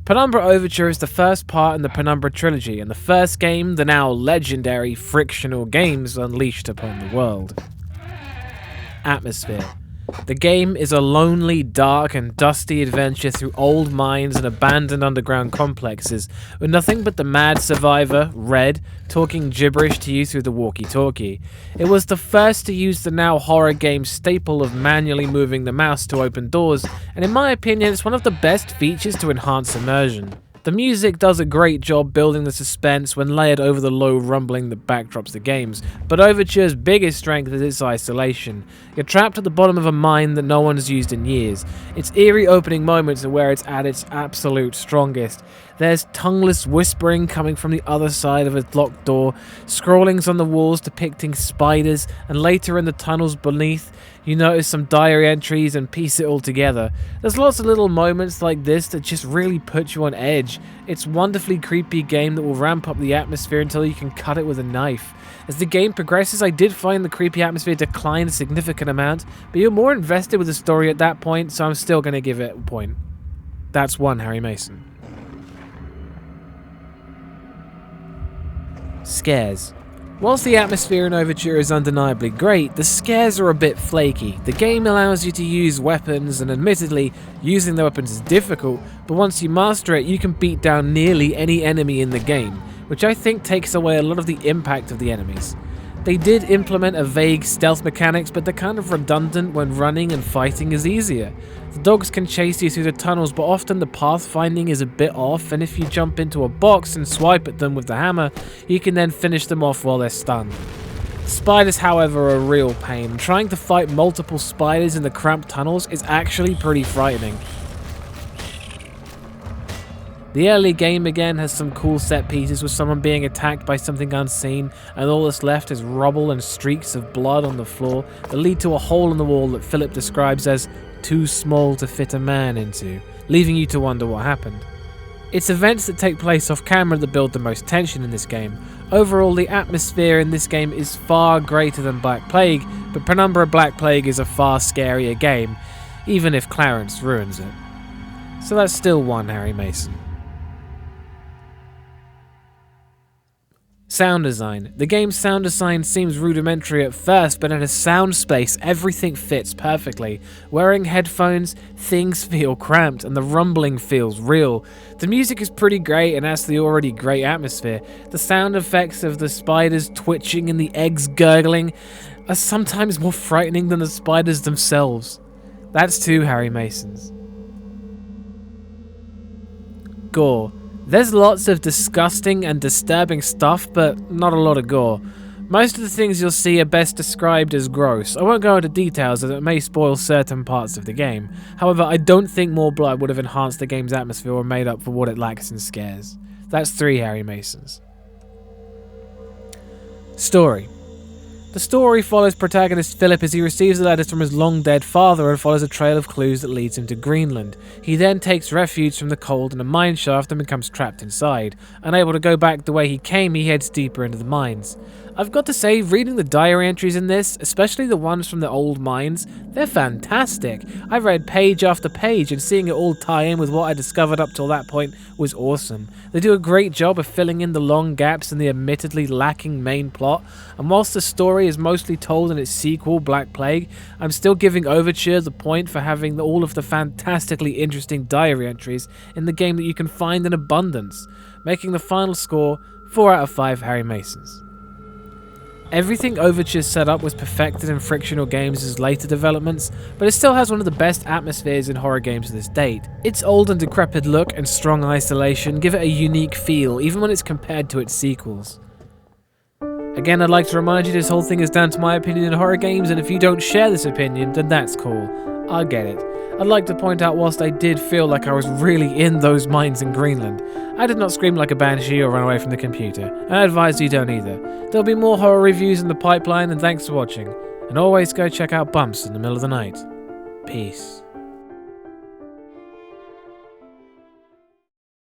Penumbra Overture is the first part in the Penumbra trilogy, and the first game the now legendary frictional games unleashed upon the world. Atmosphere. The game is a lonely, dark, and dusty adventure through old mines and abandoned underground complexes, with nothing but the mad survivor, Red, talking gibberish to you through the walkie-talkie. It was the first to use the now horror game staple of manually moving the mouse to open doors, and in my opinion, it's one of the best features to enhance immersion. The music does a great job building the suspense when layered over the low rumbling that backdrops the games, but Overture's biggest strength is its isolation. You're trapped at the bottom of a mine that no one's used in years. Its eerie opening moments are where it's at its absolute strongest. There's tongueless whispering coming from the other side of a locked door, scrawlings on the walls depicting spiders, and later in the tunnels beneath, you notice some diary entries and piece it all together. There's lots of little moments like this that just really put you on edge. It's a wonderfully creepy game that will ramp up the atmosphere until you can cut it with a knife. As the game progresses, I did find the creepy atmosphere decline a significant amount, but you're more invested with the story at that point, so I'm still going to give it a point. That's 1 Harry Mason. Scares. Whilst the atmosphere in Overture is undeniably great, the scares are a bit flaky. The game allows you to use weapons, and admittedly, using the weapons is difficult, but once you master it, you can beat down nearly any enemy in the game, which I think takes away a lot of the impact of the enemies. They did implement a vague stealth mechanics, but they're kind of redundant when running and fighting is easier. The dogs can chase you through the tunnels, but often the pathfinding is a bit off, and if you jump into a box and swipe at them with the hammer, you can then finish them off while they're stunned. Spiders, however, are a real pain. Trying to fight multiple spiders in the cramped tunnels is actually pretty frightening. The early game again has some cool set pieces with someone being attacked by something unseen, and all that's left is rubble and streaks of blood on the floor that lead to a hole in the wall that Philip describes as too small to fit a man into, leaving you to wonder what happened. It's events that take place off camera that build the most tension in this game. Overall, the atmosphere in this game is far greater than Black Plague, but Penumbra Black Plague is a far scarier game, even if Clarence ruins it. So that's still 1 Harry Mason. Sound design. The game's sound design seems rudimentary at first, but in a sound space, everything fits perfectly. Wearing headphones, things feel cramped, and the rumbling feels real. The music is pretty great and adds to the already great atmosphere. The sound effects of the spiders twitching and the eggs gurgling are sometimes more frightening than the spiders themselves. That's 2 Harry Masons. Gore. There's lots of disgusting and disturbing stuff, but not a lot of gore. Most of the things you'll see are best described as gross. I won't go into details as it may spoil certain parts of the game. However, I don't think more blood would have enhanced the game's atmosphere or made up for what it lacks in scares. That's 3 Harry Masons. Story. The story follows protagonist Philip as he receives a letter from his long-dead father and follows a trail of clues that leads him to Greenland. He then takes refuge from the cold in a mine shaft and becomes trapped inside. Unable to go back the way he came, he heads deeper into the mines. I've got to say, reading the diary entries in this, especially the ones from the old mines, they're fantastic. I read page after page, and seeing it all tie in with what I discovered up till that point was awesome. They do a great job of filling in the long gaps in the admittedly lacking main plot, and whilst the story is mostly told in its sequel, Black Plague, I'm still giving Overture the point for having all of the fantastically interesting diary entries in the game that you can find in abundance, making the final score 4 out of 5 Harry Masons. Everything Overture set up was perfected in frictional games' later developments, but it still has one of the best atmospheres in horror games to this date. Its old and decrepit look and strong isolation give it a unique feel, even when it's compared to its sequels. Again, I'd like to remind you this whole thing is down to my opinion in horror games, and if you don't share this opinion, then that's cool. I get it. I'd like to point out whilst I did feel like I was really in those mines in Greenland, I did not scream like a banshee or run away from the computer, and I advise you don't either. There'll be more horror reviews in the pipeline, and thanks for watching. And always go check out Bumps in the Middle of the Night. Peace.